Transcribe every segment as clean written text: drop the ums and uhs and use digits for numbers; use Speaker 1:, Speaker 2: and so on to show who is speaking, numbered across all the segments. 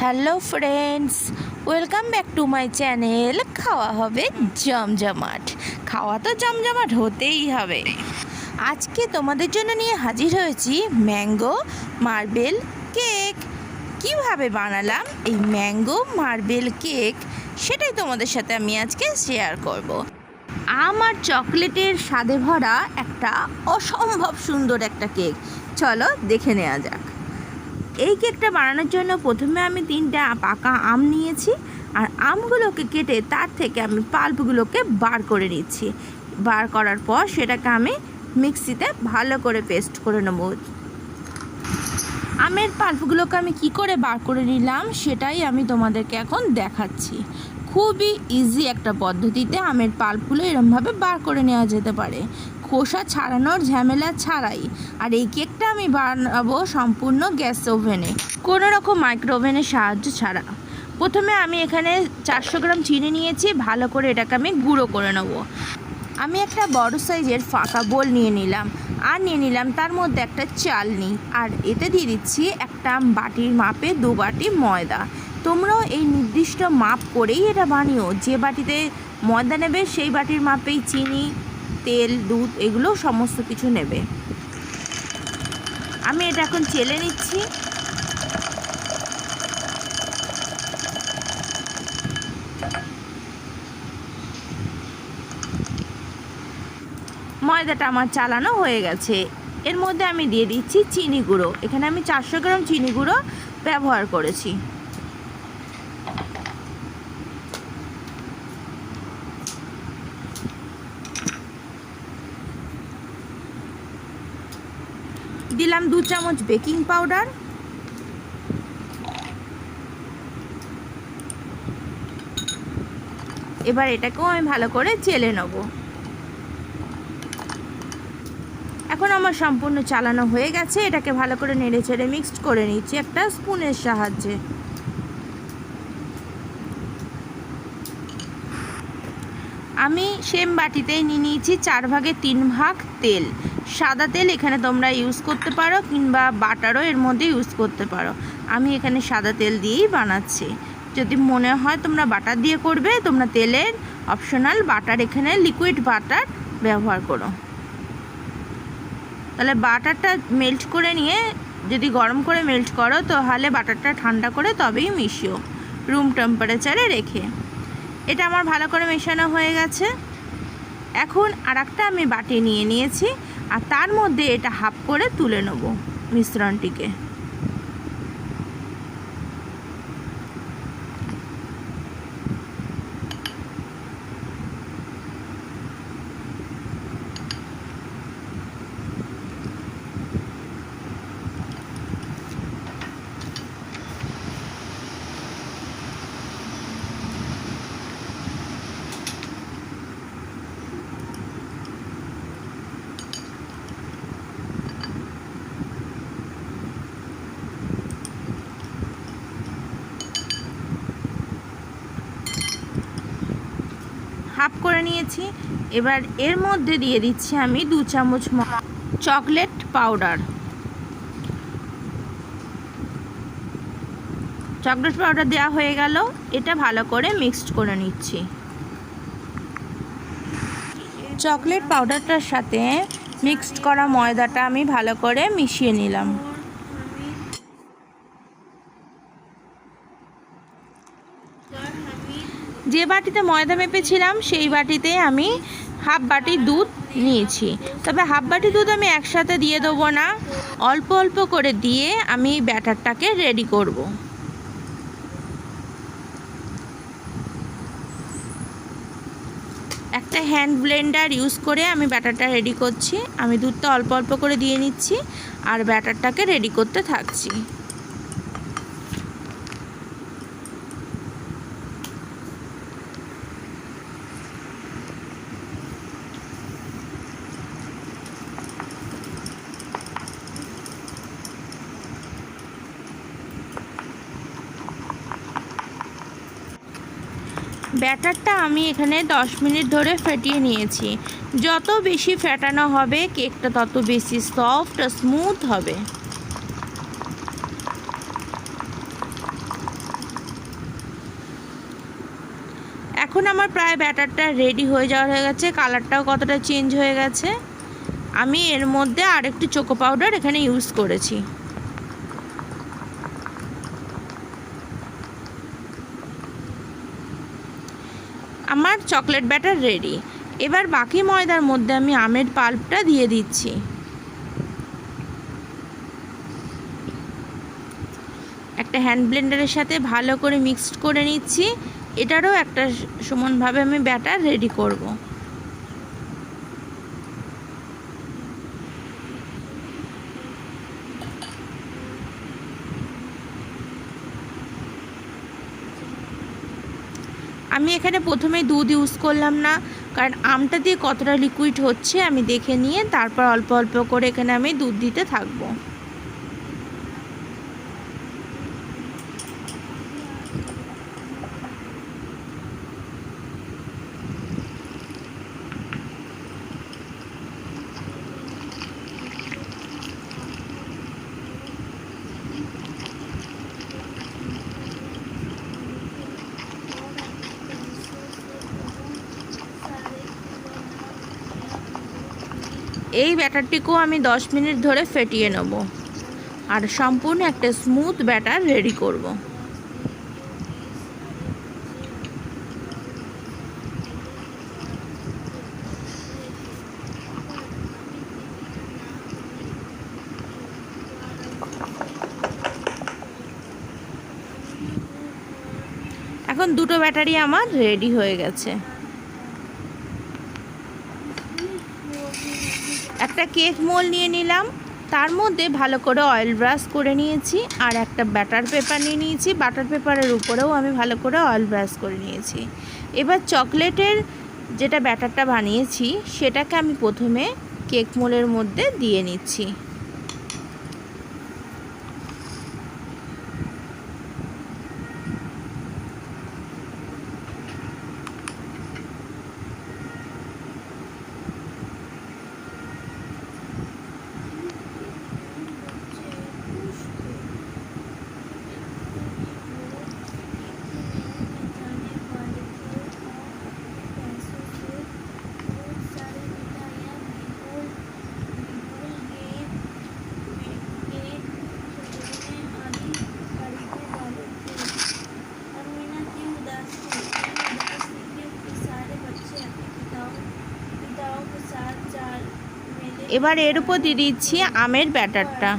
Speaker 1: Hello friends, welcome back to my channel. খাওয়া হবে জমজমাট। খাওয়া তো জমজমাট হতেই হবে। আজকে তোমাদের জন্য নিয়ে হাজির হয়েছি ম্যাঙ্গো মার্বেল কেক। কিভাবে বানালাম এই ম্যাঙ্গো মার্বেল কেক সেটাই তোমাদের সাথে আমি আজকে শেয়ার করব। আমার চকলেটের স্বাদে ভরা একটা অসম্ভব সুন্দর একটা কেক, চলো দেখে নেওয়া যাক। এই কেকটা বানানোর জন্য প্রথমে আমি 3টা পাকা আম নিয়েছি, আর আমগুলোকে কেটে তার থেকে আমি পাল্পগুলোকে বার করে নিচ্ছি। বার করার পর সেটাকে আমি মিক্সিতে ভালো করে পেস্ট করে নেব। আমের পাল্পগুলোকে আমি কি করে বার করে নিলাম সেটাই আমি তোমাদেরকে এখন দেখাচ্ছি। খুবই ইজি একটা পদ্ধতিতে আমের পাল্পগুলো এরমভাবে বার করে নেওয়া যেতে পারে, খোসা ছাড়ানোর ঝামেলা ছাড়াই। আর এই কেকটা আমি বানাবো সম্পূর্ণ গ্যাস ওভেনে, কোনো রকম মাইক্রো ওভেনের সাহায্য ছাড়া। প্রথমে আমি এখানে 400 গ্রাম চিনি নিয়েছি, ভালো করে এটাকে আমি গুঁড়ো করে নেব। আমি একটা বড় সাইজের ফাঁকা বোল নিয়ে নিলাম, আর নিয়ে নিলাম তার মধ্যে একটা চালনি, আর এতে দিয়ে দিচ্ছি একটা বাটির মাপে 2 বাটি ময়দা। তোমরাও এই নির্দিষ্ট মাপ করেই এটা বানিও। যে বাটিতে ময়দা নেবে সেই বাটির মাপেই চিনি, তেল, দুধ এগুলো সমস্ত কিছু নেবে। আমি এটা এখন চেলে নিচ্ছি। ময়দাটা আমার চালানো হয়ে গেছে। এর মধ্যে আমি দিয়ে দিচ্ছি চিনি গুঁড়ো। এখানে আমি 400 গ্রাম চিনি গুঁড়ো ব্যবহার করেছি। দিলাম 2 চামচ বেকিং পাউডার। এবার এটাকেও আমি ভালো করে চেলে নেব। এখন আমার সম্পূর্ণ চালানো হয়ে গেছে। এটাকে ভালো করে নেড়ে চেড়ে মিক্সড করে নিচ্ছি একটা স্পুনের সাহায্যে। আমি সেম বাটিতেই নিয়ে নিয়েছি 4 ভাগের 3 ভাগ তেল। সাদা তেল এখানে তোমরা ইউজ করতে পারো, কিংবা বাটারও এর মধ্যে ইউজ করতে পারো। আমি এখানে সাদা তেল দিয়েই বানাচ্ছি। যদি মনে হয় তোমরা বাটার দিয়ে করবে, তোমরা তেলের অপশনাল, বাটার এখানে লিকুইড বাটার ব্যবহার করো। তাহলে বাটারটা মেল্ট করে নিয়ে, যদি গরম করে মেল্ট করো তাহলে বাটারটা ঠান্ডা করে তবেই মিশিও, রুম টেম্পারেচারে রেখে। এটা আমার ভালো করে মেশানো হয়ে গেছে। এখন আরেকটা আমি বাটি নিয়ে নিয়েছি, আর তার মধ্যে এটা হাফ করে তুলে নেব মিশ্রণটিকে। হাফ করে নিয়েছি। এবার এর মধ্যে দিয়ে দিচ্ছি আমি 2 চামচ চকলেট পাউডার। চকলেট পাউডার দেওয়া হয়ে গেল। এটা ভালো করে মিক্সড করে নিচ্ছি। চকলেট পাউডারটার সাথে মিক্সড করা ময়দাটা আমি ভালো করে মিশিয়ে নিলাম। যে বাটিতে ময়দা মেপেছিলাম সেই বাটিতে আমি হাফ বাটি দুধ নিয়েছি। তবে হাফ বাটি দুধ আমি একসাথে দিয়ে দেবো না, অল্প অল্প করে দিয়ে আমি ব্যাটারটাকে রেডি করব। একটা হ্যান্ড ব্লেন্ডার ইউজ করে আমি ব্যাটারটা রেডি করছি। আমি দুধটা অল্প অল্প করে দিয়ে নিচ্ছি, আর ব্যাটারটাকে রেডি করতে থাকছি। ব্যাটারটা আমি এখানে 10 মিনিট ধরে ফেটিয়ে নিয়েছি। যত বেশি ফেটানো হবে কেকটা তত বেশি সফট আর স্মুথ হবে। এখন আমার প্রায় ব্যাটারটা রেডি হয়ে গেছে, কালারটাও কতটা চেঞ্জ হয়ে গেছে। আমি এর মধ্যে আর একটু চোকো পাউডার এখানে ইউজ করেছি। আমার চকলেট ব্যাটার রেডি। এবার বাকি ময়দার মধ্যে আমি আমের পাল্পটা দিয়ে দিচ্ছি। একটা হ্যান্ড ব্লেন্ডারের সাথে ভালো করে মিক্সড করে নিচ্ছি। এটারও একটা সমানভাবে আমি ব্যাটার রেডি করব। আমি এখানে প্রথমে দুধ ইউজ করলাম না, কারণ আমটা দিয়ে কতটা লিকুইড হচ্ছে আমি দেখে নিয়ে তারপর অল্প অল্প করে এখানে আমি দুধ দিতে থাকবো। এই ব্যাটারটিকেও আমি 10 মিনিট ধরে ফেটিয়ে নেব আর সম্পূর্ণ একটা স্মুথ ব্যাটার রেডি করব। এখন দুটো ব্যাটারি আমার রেডি হয়ে গেছে। একটা কেক মোল্ড নিয়ে নিলাম, তার মধ্যে ভালো করে অয়েল ব্রাশ করে নিয়েছি আর একটা ব্যাটার পেপার নিয়ে নিয়েছি। বাটার পেপারের উপরেও আমি ভালো করে অয়েল ব্রাশ করে নিয়েছি। এবার চকলেটের যেটা ব্যাটারটা বানিয়েছি সেটাকে আমি প্রথমে কেক মোল্ডের মধ্যে দিয়ে নিচ্ছি। এবার এর উপর দিয়ে দিচ্ছি আমের ব্যাটারটা।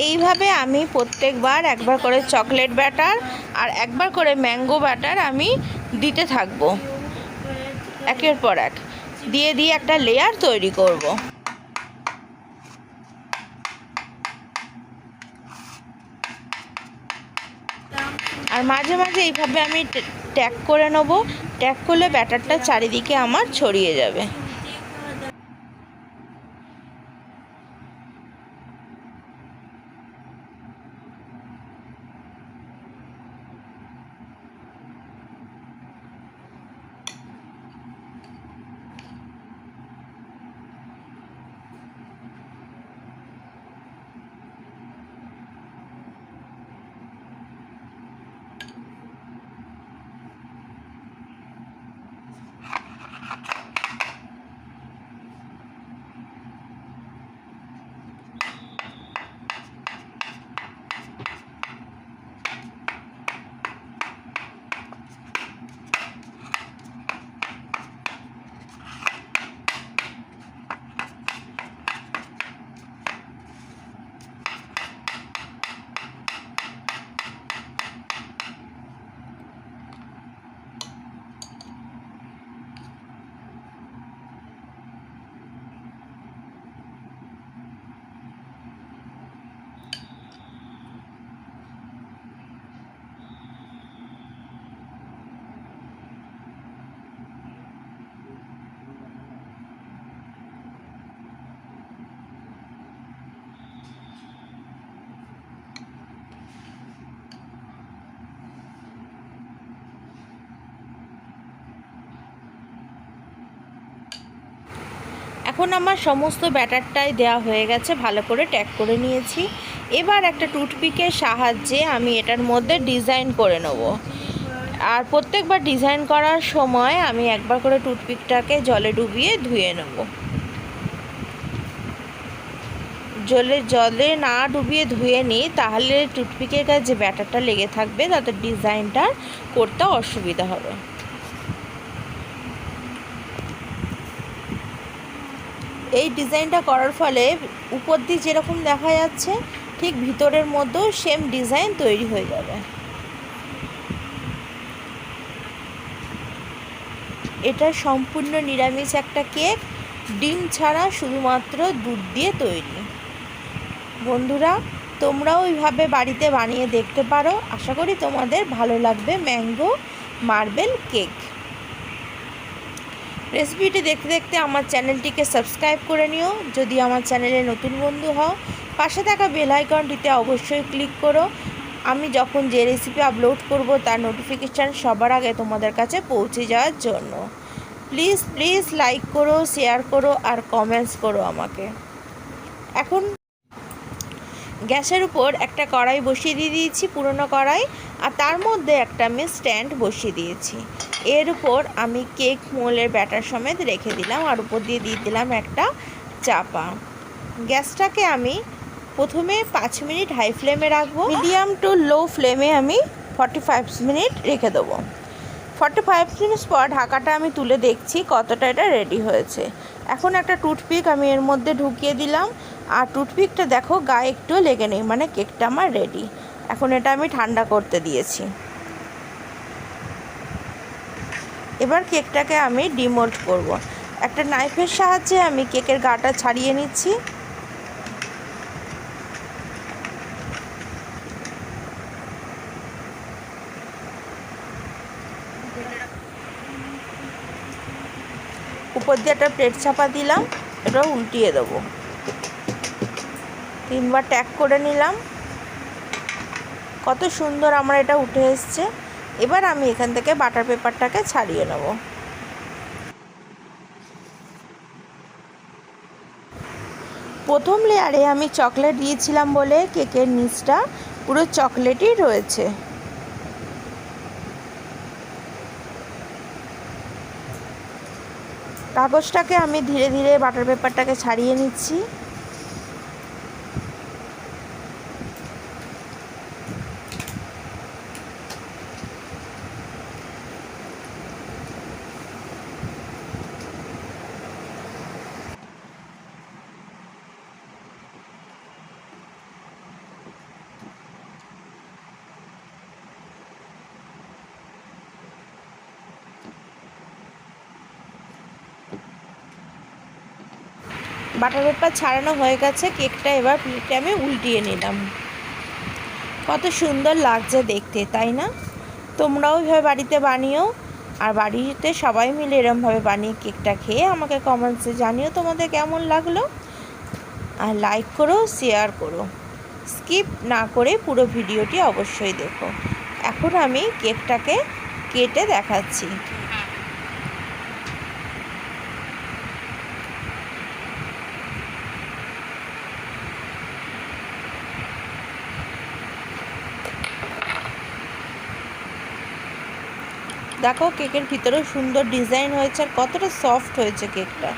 Speaker 1: এইভাবে আমি প্রত্যেকবার একবার করে চকলেট ব্যাটার আর একবার করে ম্যাঙ্গো ব্যাটার আমি দিতে থাকবো, একের পর এক দিয়ে দিয়ে একটা লেয়ার তৈরি করব। আর মাঝে মাঝে এইভাবে আমি ট্যাগ করে নেব, ট্যাগ করলে ব্যাটারটা চারিদিকে আমার ছড়িয়ে যাবে। এখন আমার সমস্ত ব্যাটারটাই দেওয়া হয়ে গেছে, ভালো করে ট্যাগ করে নিয়েছি। এবার একটা টুথপিকের সাহায্যে আমি এটার মধ্যে ডিজাইন করে নেব। আর প্রত্যেকবার ডিজাইন করার সময় আমি একবার করে টুথপিকটাকে জলে ডুবিয়ে ধুয়ে নেব। জলে না ডুবিয়ে ধুয়ে নিই তাহলে টুথপিকের কাছে যে ব্যাটারটা লেগে থাকবে তাতে ডিজাইনটা করতে অসুবিধা হবে। এই ডিজাইনটা করার ফলে উপর দিয়ে যেরকম দেখা যাচ্ছে ঠিক ভিতরের মধ্যেও সেম ডিজাইন তৈরি হয়ে যাবে। এটা সম্পূর্ণ নিরামিষ একটা কেক, ডিম ছাড়া শুধুমাত্র দুধ দিয়ে তৈরি। বন্ধুরা, তোমরাও ওইভাবে বাড়িতে বানিয়ে দেখতে পারো। আশা করি তোমাদের ভালো লাগবে ম্যাঙ্গো মার্বেল কেক। রেসিপিটি দেখতে দেখতে আমার চ্যানেলটিকে সাবস্ক্রাইব করে নিও। যদি আমার চ্যানেলে নতুন বন্ধু হও, পাশে থাকা বেল আইকনটিতে অবশ্যই ক্লিক করো। আমি যখন যে রেসিপি আপলোড করব তার নোটিফিকেশান সবার আগে তোমাদের কাছে পৌঁছে যাওয়ার জন্য। প্লিজ প্লিজ লাইক করো, শেয়ার করো আর কমেন্টস করো আমাকে। এখন গ্যাসের উপর একটা কড়াই বসিয়ে দিয়েছি, পুরনো কড়াই, আর তার মধ্যে একটা আমি স্ট্যান্ড বসিয়ে দিয়েছি। এর উপর আমি কেক মোল্ডের ব্যাটার সমেত রেখে দিলাম আর উপর দিয়ে দিলাম একটা চাপা। গ্যাসটাকে আমি প্রথমে 5 মিনিট হাই ফ্লেমে রাখবো, মিডিয়াম টু লো ফ্লেমে আমি 45 মিনিট রেখে দেবো। 45 মিনিট পর ঢাকাটা আমি তুলে দেখছি কতটা এটা রেডি হয়েছে। এখন একটা টুথপিক আমি এর মধ্যে ঢুকিয়ে দিলাম, আর টুথপিকটা দেখো গায়ে একটু লেগে নেই, মানে কেকটা আমার রেডি। এখন এটা আমি ঠান্ডা করতে দিয়েছি। এবার কেকটাকে আমি ডিমোল্ড করব। একটা নাইফের সাহায্যে আমি কেকের গাটা ছাড়িয়ে নিচ্ছি। উপর দিয়ে একটা প্লেট চাপা দিলাম, এটা উল্টিয়ে দেবো। 3বার ট্যাগ করে নিলাম। কত সুন্দর আমার এটা উঠে এসছে। এবার আমি এখান থেকে বাটার পেপারটাকে ছাড়িয়ে নেব। প্রথম লেয়ারে আমি চকলেট দিয়েছিলাম বলে কেকের নিচটা পুরো চকলেটই রয়েছে। কাগজটাকে আমি ধীরে ধীরে বাটার পেপারটাকে ছাড়িয়ে নিচ্ছি। বাটার পেপার ছাড়ানো হয়ে গেছে, কেকটা এবার প্লেটে আমি উল্টিয়ে নিলাম। কত সুন্দর লাগছে দেখতে, তাই না? তোমরাও ওইভাবে বাড়িতে বানিও, আর বাড়িতে সবাই মিলে এরমভাবে বানিয়ে কেকটা খেয়ে আমাকে কমেন্টসে জানিও তোমাদের কেমন লাগলো। আর লাইক করো, শেয়ার করো, স্কিপ না করে পুরো ভিডিওটি অবশ্যই দেখো। এখন আমি কেকটাকে কেটে দেখাচ্ছি। দেখো কেকের ভিতরেও সুন্দর ডিজাইন হয়েছে আর কতটা সফট হয়েছে কেকটা।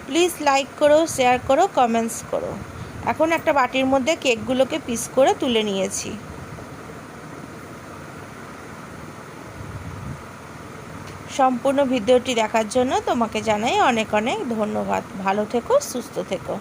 Speaker 1: প্লিজ লাইক করো, শেয়ার করো, কমেন্টস করো। এখন একটা বাটির মধ্যে কেকগুলোকে পিস করে তুলে নিয়েছি। সম্পূর্ণ ভিডিওটি দেখার জন্য তোমাকে জানাই অনেক অনেক ধন্যবাদ। ভালো থেকো, সুস্থ থেকো।